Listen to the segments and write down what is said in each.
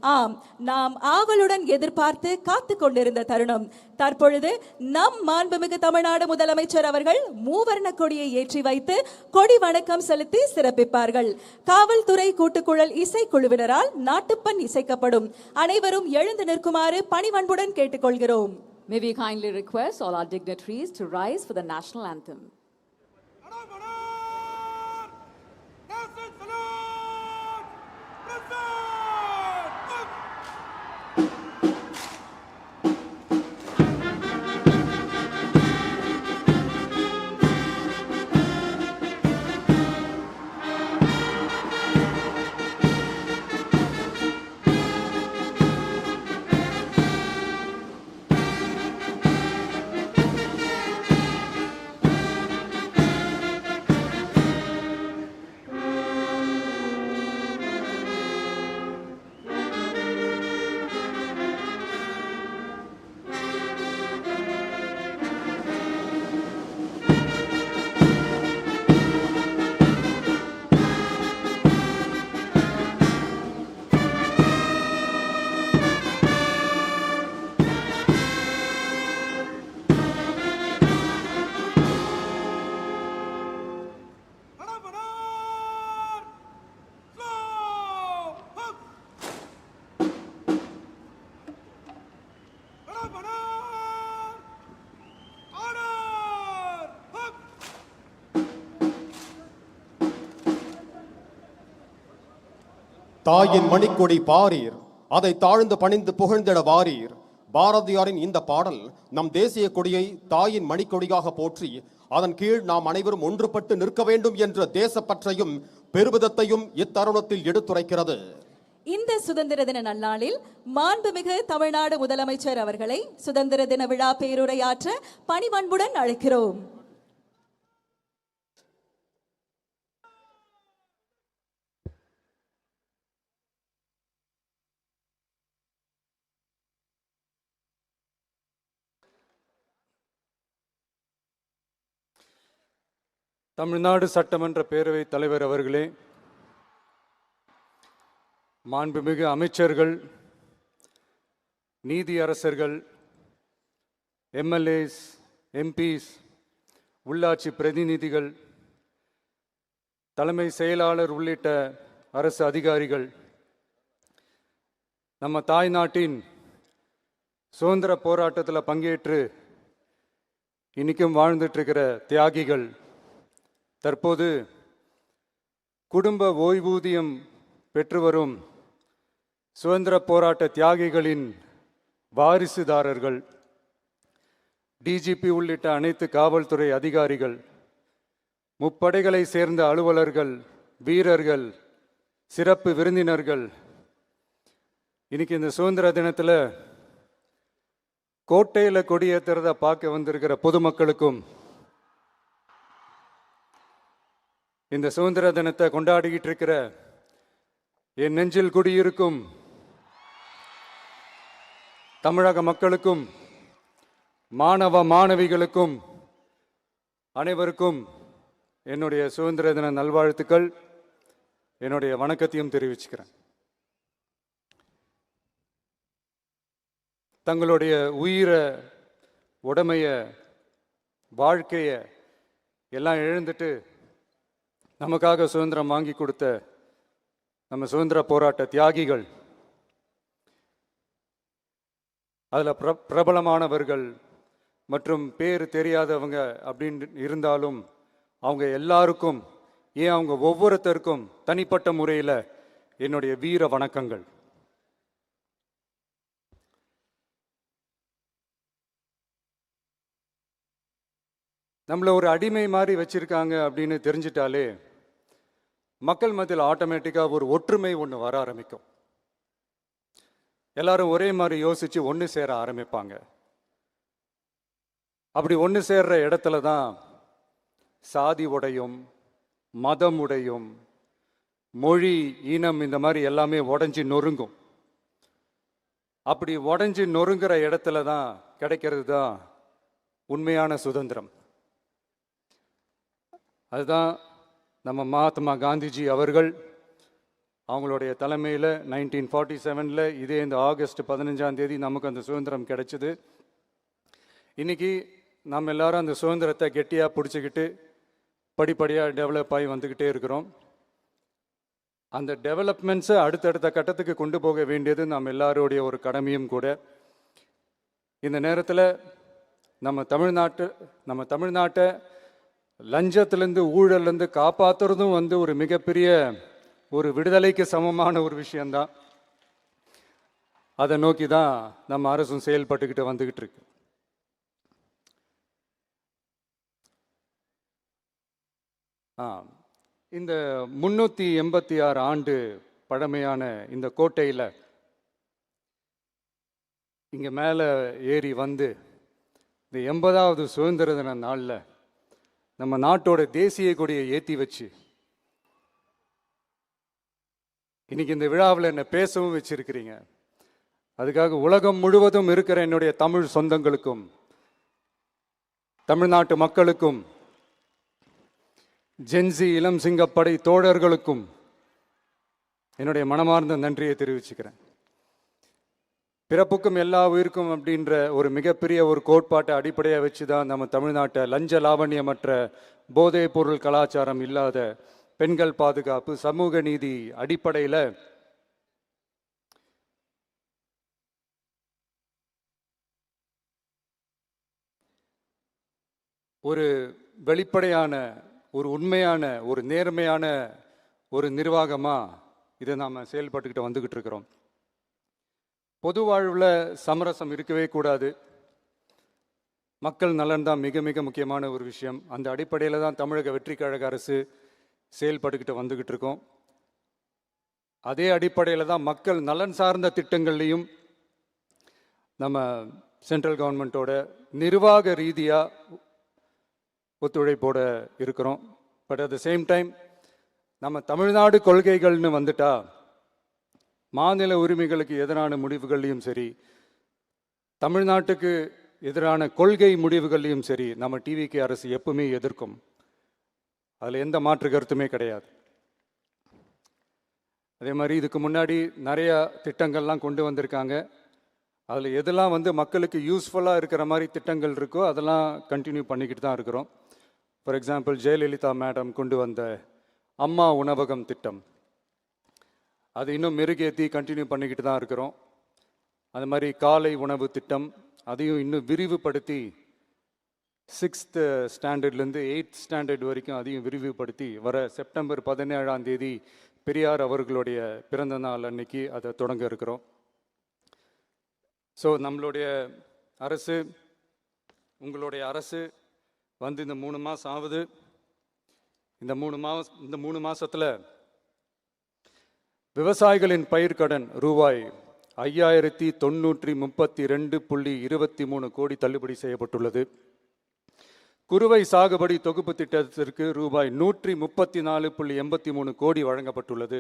ஆம், நாம் ஆவலுடன் எதிர்பார்த்து காத்து கொண்டிருந்த தருணம் தற்பொழுது நம் மாண்புமிகு தமிழ்நாடு முதலமைச்சர் அவர்கள் மூவர்ண கொடியை ஏற்றி வைத்து கொடி வணக்கம் செலுத்தி சிறப்பிப்பார்கள். காவல்துறை கூட்டுக்குழல் இசைக்குழுவினரால் நாட்டுப்பண் இசைக்கப்படும். அனைவரும் எழுந்து நிற்குமாறு பணிவன்புடன் கேட்டுக்கொள்கிறோம். May we kindly request all our dignitaries to rise for the national anthem. தாயின் மணிக்கொடி பாரீர், அதை தாழ்ந்து பணிந்து புகழ்ந்திட வாரீர். பாரதியாரின் இந்த பாடல் நம் தேசிய கொடியை தாயின் மணிக்கொடியாக போற்றி அதன் கீழ் நாம் அனைவரும் ஒன்றுபட்டு நிற்க வேண்டும் என்ற தேசப்பற்றையும் பெருமிதத்தையும் இத்தருணத்தில் எடுத்துரைக்கிறது. இந்த சுதந்திர தின நன்னாளில் மாண்புமிகு தமிழ்நாடு முதலமைச்சர் அவர்களை சுதந்திர தின விழா பேருரையாற்ற பணிவன்புடன் அழைக்கிறோம். தமிழ்நாடு சட்டமன்ற பேரவைத் தலைவர் அவர்களே, மாண்புமிகு அமைச்சர்கள், நீதியரசர்கள், எம்எல்ஏஸ், எம்பிஸ், உள்ளாட்சி பிரதிநிதிகள், தலைமை செயலாளர் உள்ளிட்ட அரசு அதிகாரிகள், நம்ம தாய்நாட்டின் சுதந்திர போராட்டத்தில் பங்கேற்று இன்னைக்கும் வாழ்ந்துட்டு இருக்கிற தியாகிகள், தற்போது குடும்ப ஓய்வூதியம் பெற்று வரும் சுதந்திர போராட்ட தியாகிகளின் வாரிசுதாரர்கள், டிஜிபி உள்ளிட்ட அனைத்து காவல்துறை அதிகாரிகள், முப்படைகளை சேர்ந்த அலுவலர்கள், வீரர்கள், சிறப்பு விருந்தினர்கள், இன்னைக்கு இந்த சுதந்திர தினத்தில் கோட்டையில் கொடியேற்றுறதை பார்க்க வந்திருக்கிற பொதுமக்களுக்கும், இந்த சுதந்திர தினத்தை கொண்டாடிக்கிட்டு இருக்கிற என் நெஞ்சில் குடியிருக்கும் தமிழக மக்களுக்கும், மாணவ மாணவிகளுக்கும் அனைவருக்கும் என்னுடைய சுதந்திர தின நல்வாழ்த்துக்கள், என்னுடைய வணக்கத்தையும் தெரிவிச்சுக்கிறேன். தங்களுடைய உயிரை, உடமைய, வாழ்க்கைய எல்லாம் இழந்துட்டு நமக்காக சுதந்திரம் வாங்கி கொடுத்த நம்ம சுதந்திர போராட்ட தியாகிகள், அதில் பிரபலமானவர்கள் மற்றும் பேர் தெரியாதவங்க அப்படின்னு இருந்தாலும் அவங்க எல்லாருக்கும், ஏன் அவங்க ஒவ்வொருத்தருக்கும் தனிப்பட்ட முறையில் என்னுடைய வீர வணக்கங்கள். நம்மளை ஒரு அடிமை மாதிரி வச்சிருக்காங்க அப்படின்னு தெரிஞ்சிட்டாலே மக்கள் மத்தியில் ஆட்டோமேட்டிக்காக ஒரு ஒற்றுமை ஒன்று வர ஆரம்பிக்கும். எல்லாரும் ஒரே மாதிரி யோசிச்சு ஒன்று சேர ஆரம்பிப்பாங்க. அப்படி ஒன்று சேர்ற இடத்துல தான் சாதி உடையும், மதம் உடையும், மொழி, இனம் இந்த மாதிரி எல்லாமே உடஞ்சி நொறுங்கும். அப்படி உடஞ்சி நொறுங்குற இடத்துல தான் கிடைக்கிறது தான் உண்மையான சுதந்திரம். அதுதான் நம்ம மகாத்மா காந்திஜி அவர்கள் அவங்களுடைய தலைமையில் 1947 இதே இந்த ஆகஸ்ட் 15ஆம் தேதி நமக்கு அந்த சுதந்திரம் கிடைச்சிது. இன்னைக்கு நம்ம எல்லாரும் அந்த சுதந்திரத்தை கெட்டியாக பிடிச்சிக்கிட்டு படிப்படியாக டெவலப் ஆகி வந்துக்கிட்டே இருக்கிறோம். அந்த டெவலப்மெண்ட்ஸை அடுத்தடுத்த கட்டத்துக்கு கொண்டு போக வேண்டியது நம்ம எல்லாருடைய ஒரு கடமையும் கூட. இந்த நேரத்தில் நம்ம தமிழ்நாட்டை லஞ்சத்திலேருந்து ஊழல்லேருந்து காப்பாற்றுறதும் ஒரு மிகப்பெரிய ஒரு விடுதலைக்கு சமமான ஒரு விஷயந்தான். அதை நோக்கி தான் நம்ம அரசும் செயல்பட்டுக்கிட்டு வந்துக்கிட்டு இருக்கு. இந்த 386 ஆண்டு பழமையான இந்த கோட்டையில் இங்கே மேலே ஏறி வந்து இந்த 80வது சுதந்திர தின நாளில் நம்ம நாட்டோட தேசிய கொடியை ஏற்றி வச்சு இன்னைக்கு இந்த விழாவில் என்னை பேசவும் வச்சிருக்கிறீங்க. அதுக்காக உலகம் முழுவதும் இருக்கிற என்னுடைய தமிழ் சொந்தங்களுக்கும் தமிழ்நாட்டு மக்களுக்கும் ஜென்சி இளம் சிங்கப்படை தோழர்களுக்கும் என்னுடைய மனமார்ந்த நன்றியை தெரிவிச்சுக்கிறேன். பிறப்புக்கும் எல்லா உயிருக்கும் அப்படின்ற ஒரு மிகப்பெரிய ஒரு கோட்பாட்டை அடிப்படையாக வச்சு தான் நம்ம தமிழ்நாட்டை லஞ்ச லாவண்யமற்ற போதைப் பொருள் கலாச்சாரம் இல்லாத பெண்கள் பாதுகாப்பு சமூக நீதி அடிப்படையில் ஒரு வெளிப்படையான ஒரு உண்மையான ஒரு நேர்மையான ஒரு நிர்வாகமாக இதை நாம் செயல்பட்டுக்கிட்டு வந்துக்கிட்டு இருக்கிறோம். பொது வாழ்வில் சமரசம் இருக்கவே கூடாது. மக்கள் நலன் தான் மிக மிக முக்கியமான ஒரு விஷயம். அந்த அடிப்படையில் தான் தமிழக வெற்றிக் கழக அரசு செயல்பட்டுக்கிட்டு வந்துக்கிட்டு இருக்கோம். அதே அடிப்படையில் தான் மக்கள் நலன் சார்ந்த திட்டங்கள்லையும் நம்ம சென்ட்ரல் கவர்மெண்ட்டோட நிர்வாக ரீதியாக ஒத்துழைப்போட இருக்கிறோம். But at the same time நம்ம தமிழ்நாடு கொள்கைகள்னு வந்துட்டா மாநில உரிமைகளுக்கு எதிரான முடிவுகள்லையும் சரி, தமிழ்நாட்டுக்கு எதிரான கொள்கை முடிவுகள்லையும் சரி நம்ம டிவிகே அரசு எப்பவுமே எதிர்க்கும். அதில் எந்த மாற்று கருத்துமே கிடையாது. அதே மாதிரி இதுக்கு முன்னாடி நிறையா திட்டங்கள்லாம் கொண்டு வந்திருக்காங்க. அதில் எதெல்லாம் மக்களுக்கு யூஸ்ஃபுல்லாக இருக்கிற மாதிரி திட்டங்கள் இருக்கோ அதெல்லாம் கண்டினியூ பண்ணிக்கிட்டு தான் இருக்கிறோம். ஃபார் எக்ஸாம்பிள் ஜெயலலிதா மேடம் கொண்டு வந்த அம்மா உணவகம் திட்டம், அது இன்னும் மெருகேற்றி கண்டினியூ பண்ணிக்கிட்டு தான் இருக்கிறோம். அது மாதிரி காலை உணவு திட்டம் அதையும் இன்னும் விரிவுபடுத்தி 6th ஸ்டாண்டர்ட்லேருந்து 8th ஸ்டாண்டர்ட் வரைக்கும் அதையும் விரிவுபடுத்தி வர செப்டம்பர் 17ஆம் தேதி பெரியார் அவர்களுடைய பிறந்த நாள் அன்னைக்கு அதை தொடங்க இருக்கிறோம். ஸோ நம்மளுடைய அரசு, உங்களுடைய அரசு இந்த 3 மாதம் ஆகுது. இந்த 3 மாதத்தில் விவசாயிகளின் பயிர்க்கடன் ரூபாய் 5932.23 கோடி தள்ளுபடி செய்யப்பட்டுள்ளது. குறுவை சாகுபடி தொகுப்பு திட்டத்திற்கு ரூபாய் 134.83 கோடி வழங்கப்பட்டுள்ளது.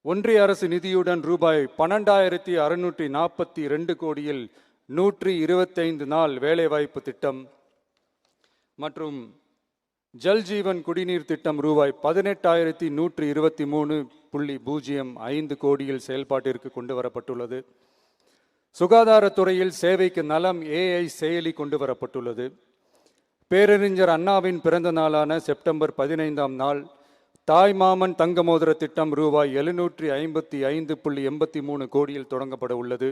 ஒன்றிய அரசு நிதியுடன் ரூபாய் 12,642 கோடியில் 125 நாள் வேலைவாய்ப்பு திட்டம் மற்றும் ஜல் ஜீவன் குடிநீர் திட்டம் ரூபாய் 18,123.05 கோடியில் செயல்பாட்டிற்கு கொண்டு வரப்பட்டுள்ளது. சுகாதாரத்துறையில் சேவைக்கு நலம் AI செயலி கொண்டு வரப்பட்டுள்ளது. பேரறிஞர் அண்ணாவின் பிறந்த நாளான செப்டம்பர் 15ஆம் நாள் தாய் மாமன் தங்க மோதிர திட்டம் ரூபாய் 755.83 கோடியில் தொடங்கப்பட உள்ளது.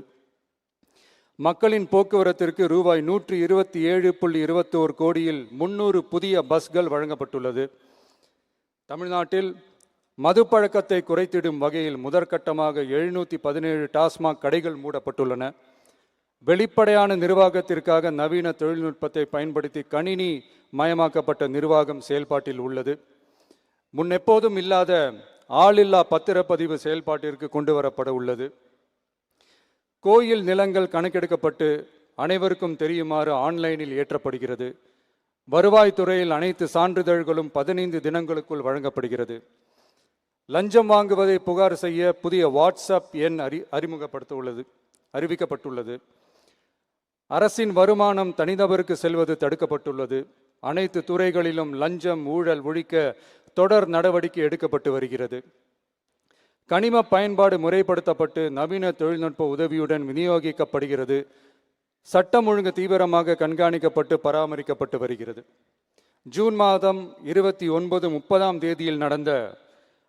மக்களின் போக்குவரத்திற்கு ரூபாய் 127.21 கோடியில் 300 புதிய பஸ்கள் வழங்கப்பட்டுள்ளது. தமிழ்நாட்டில் மது பழக்கத்தை குறைத்திடும் வகையில் முதற்கட்டமாக 717 டாஸ்மாக் கடைகள் மூடப்பட்டுள்ளன. வெளிப்படையான நிர்வாகத்திற்காக நவீன தொழில்நுட்பத்தை பயன்படுத்தி கணினி மயமாக்கப்பட்ட நிர்வாகம் செயல்பாட்டில் உள்ளது. முன்னெப்போதும் இல்லாத ஆளில்லா பத்திரப்பதிவு செயல்பாட்டிற்கு கொண்டு வரப்பட உள்ளது. கோயில் நிலங்கள் கணக்கெடுக்கப்பட்டு அனைவருக்கும் தெரியுமாறு ஆன்லைனில் ஏற்றப்படுகிறது. வருவாய்த்துறையில் அனைத்து சான்றிதழ்களும் 15 தினங்களுக்குள் வழங்கப்படுகிறது. லஞ்சம் வாங்குவதை புகார் செய்ய புதிய வாட்ஸ்அப் எண் அறிவிக்கப்பட்டுள்ளது. அரசின் வருமானம் தனிநபருக்கு செல்வது தடுக்கப்பட்டுள்ளது. அனைத்து துறைகளிலும் லஞ்சம் ஊழல் ஒழிக்க தொடர் நடவடிக்கை எடுக்கப்பட்டு வருகிறது. கனிம பயன்பாடு முறைப்படுத்தப்பட்டு நவீன தொழில்நுட்ப உதவியுடன் விநியோகிக்கப்படுகிறது. சட்டம் ஒழுங்கு தீவிரமாக கண்காணிக்கப்பட்டு பராமரிக்கப்பட்டு வருகிறது. ஜூன் மாதம் 29, 30ஆம் தேதியில் நடந்த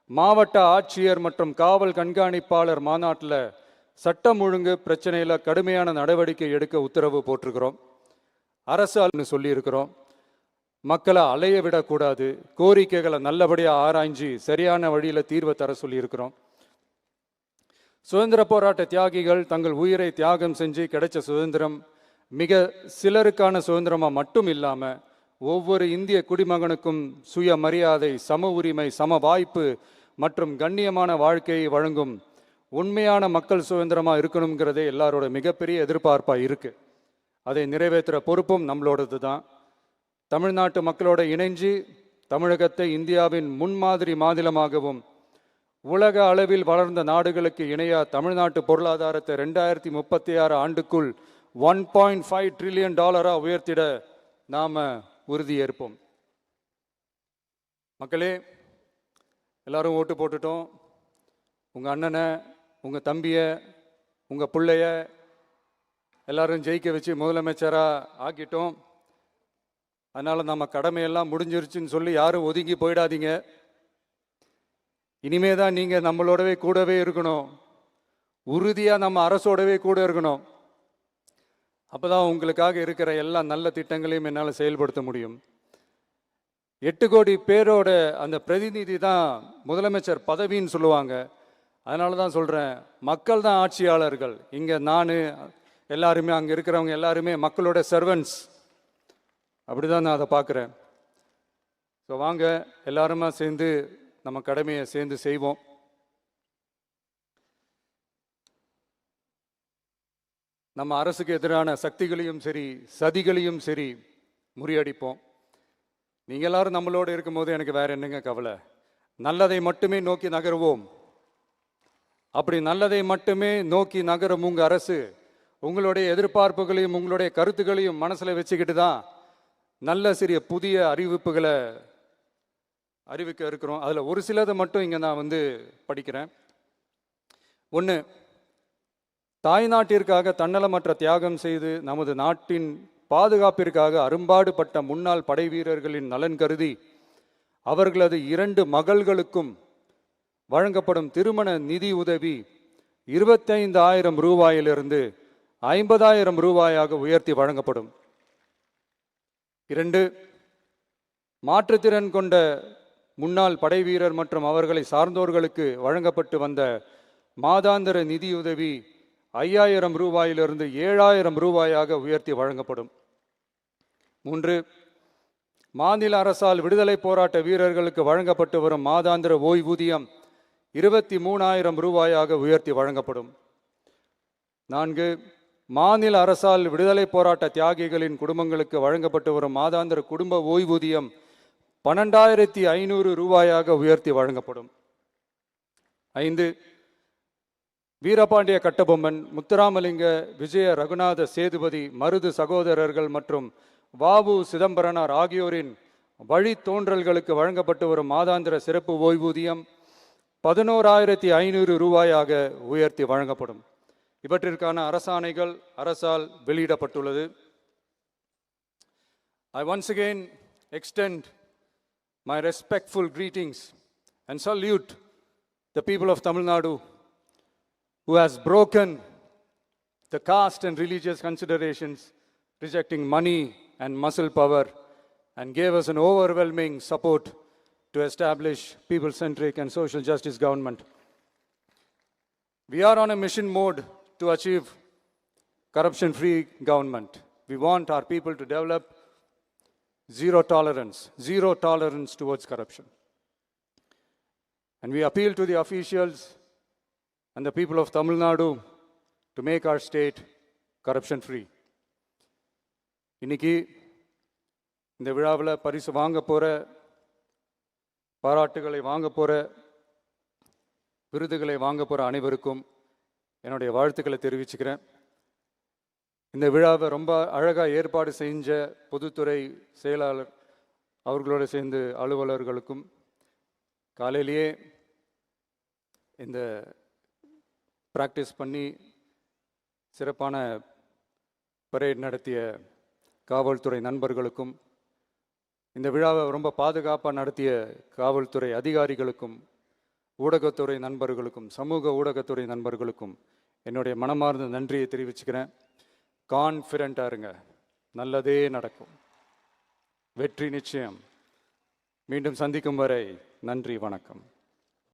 மாவட்ட ஆட்சியர் மற்றும் காவல் கண்காணிப்பாளர் மாநாட்டில் சட்டம் ஒழுங்கு பிரச்சனையில் கடுமையான நடவடிக்கை எடுக்க உத்தரவு போட்டிருக்கிறோம். அரசு சொல்லியிருக்கிறோம். மக்களை அலைய விடக்கூடாது, கோரிக்கைகளை நல்லபடியாக ஆராய்ஞ்சு சரியான வழியில் தீர்வை தர சொல்லியிருக்கிறோம். சுதந்திர போராட்ட தியாகிகள் தங்கள் உயிரை தியாகம் செஞ்சு கிடைச்ச சுதந்திரம் மிக சிலருக்கான சுதந்திரமாக மட்டும் இல்லாமல் ஒவ்வொரு இந்திய குடிமகனுக்கும் சுய மரியாதை, சம உரிமை, சம வாய்ப்பு மற்றும் கண்ணியமான வாழ்க்கையை வழங்கும் உண்மையான மக்கள் சுதந்திரமாக இருக்கணுங்கிறதே எல்லாரோட மிகப்பெரிய எதிர்பார்ப்பாக இருக்குது. அதை நிறைவேற்றுற பொறுப்பும் நம்மளோடது தான். தமிழ்நாட்டு மக்களோட இணைஞ்சு தமிழகத்தை இந்தியாவின் முன்மாதிரி மாநிலமாகவும் உலக அளவில் வளர்ந்த நாடுகளுக்கு இணையா தமிழ்நாட்டு பொருளாதாரத்தை 2036 ஆண்டுக்குள் $1.5 trillion உயர்த்திட நாம உறுதியேற்போம். மக்களே, எல்லாரும் ஓட்டு போட்டுட்டோம். உங்க அண்ணனை, உங்க தம்பிய, உங்க பிள்ளைய எல்லாரும் ஜெயிக்க வச்சு முதலமைச்சராக ஆக்கிட்டோம். அதனால நம்ம கடமையெல்லாம் முடிஞ்சிருச்சுன்னு சொல்லி யாரும் ஒதுங்கி போயிடாதீங்க. இனிமே தான் நீங்கள் நம்மளோடவே கூடவே இருக்கணும். உறுதியாக நம்ம அரசோடவே கூட இருக்கணும். அப்போ தான் உங்களுக்காக இருக்கிற எல்லா நல்ல திட்டங்களையும் என்னால் செயல்படுத்த முடியும். 8 கோடி பேரோட அந்த பிரதிநிதி தான் முதலமைச்சர் பதவின்னு சொல்லுவாங்க. அதனால தான் சொல்கிறேன், மக்கள் தான் ஆட்சியாளர்கள். இங்கே நான் எல்லாருமே, அங்கே இருக்கிறவங்க எல்லாருமே மக்களோட சர்வன்ட்ஸ். அப்படி தான் நான் அதை பார்க்குறேன். ஸோ வாங்க எல்லாருமா சேர்ந்து நம்ம கடமையை சேர்ந்து செய்வோம். நம்ம அரசுக்கு எதிரான சக்திகளையும் சரி சதிகளையும் சரி முறியடிப்போம். நீங்கள் எல்லாரும் நம்மளோடு இருக்கும்போது எனக்கு வேற என்னங்க கவலை? நல்லதை மட்டுமே நோக்கி நகருவோம். அப்படி நல்லதை மட்டுமே நோக்கி நகரும் உங்கள் அரசு உங்களுடைய எதிர்பார்ப்புகளையும் உங்களுடைய கருத்துக்களையும் மனசில் வச்சுக்கிட்டு தான் நல்ல சிறிய புதிய அறிவிப்புகளை அறிவிக்க இருக்கிறோம். அதில் ஒரு சிலதை மட்டும் இங்கே நான் படிக்கிறேன். 1, தாய்நாட்டிற்காக தன்னலமற்ற தியாகம் செய்து நமது நாட்டின் பாதுகாப்பிற்காக அரும்பாடுபட்ட முன்னாள் படை வீரர்களின் நலன் கருதி அவர்களது 2 மகள்களுக்கும் வழங்கப்படும் திருமண நிதி உதவி 25,000 ரூபாயிலிருந்து 50,000 ரூபாயாக உயர்த்தி வழங்கப்படும். 2, மாற்றுத்திறன் கொண்ட முன்னாள் படை வீரர் மற்றும் அவர்களை சார்ந்தோர்களுக்கு வழங்கப்பட்டு வந்த மாதாந்திர நிதியுதவி 5,000 ரூபாயிலிருந்து 7,000 ரூபாயாக உயர்த்தி வழங்கப்படும். 3, மாநில அரசால் விடுதலை போராட்ட வீரர்களுக்கு வழங்கப்பட்டு வரும் மாதாந்திர ஓய்வூதியம் 23,000 ரூபாயாக உயர்த்தி வழங்கப்படும். 4, மாநில அரசால் விடுதலை போராட்ட தியாகிகளின் குடும்பங்களுக்கு வழங்கப்பட்டு வரும் மாதாந்திர குடும்ப ஓய்வூதியம் 12,500 ரூபாயாக உயர்த்தி வழங்கப்படும். 5, வீரபாண்டிய கட்டபொம்மன், முத்துராமலிங்க, விஜய ரகுநாத சேதுபதி, மருது சகோதரர்கள் மற்றும் வாவு சிதம்பரனார் ஆகியோரின் வழித்தோன்றல்களுக்கு வழங்கப்பட்டு வரும் மாதாந்திர சிறப்பு ஓய்வூதியம் 11,500 ரூபாயாக உயர்த்தி வழங்கப்படும். இவற்றிற்கான அரசாணைகள் அரசால் வெளியிடப்பட்டுள்ளது. I once again extend my respectful greetings and salute the people of Tamil Nadu who has broken the caste and religious considerations, rejecting money and muscle power, and gave us an overwhelming support to establish people-centric and social justice government. We are on a mission mode to achieve corruption-free government. We want our people to develop zero tolerance towards corruption. And we appeal to the officials and the people of Tamil Nadu to make our state corruption-free. இன்னைக்கு இந்த விழாவில் பரிசு வாங்க போகிற, பாராட்டுகளை வாங்க போகிற, விருதுகளை வாங்க போகிற அனைவருக்கும் என்னுடைய வாழ்த்துக்களை தெரிவிச்சுக்கிறேன். இந்த விழாவை ரொம்ப அழகாக ஏற்பாடு செஞ்ச பொதுத்துறை செயலாளர் அவர்களோடு சேர்ந்து அலுவலர்களுக்கும், காலையிலேயே இந்த ப்ராக்டிஸ் பண்ணி சிறப்பான பரேட் நடத்திய காவல்துறை நண்பர்களுக்கும், இந்த விழாவை ரொம்ப பாதுகாப்பாக நடத்திய காவல்துறை அதிகாரிகளுக்கும், ஊடகத்துறை நண்பர்களுக்கும், சமூக ஊடகத்துறை நண்பர்களுக்கும் என்னுடைய மனமார்ந்த நன்றியை தெரிவிச்சுக்கிறேன். கான்ஃபிடென்ட்டாக இருங்க, நல்லதே நடக்கும், வெற்றி நிச்சயம். மீண்டும் சந்திக்கும் வரை நன்றி, வணக்கம்.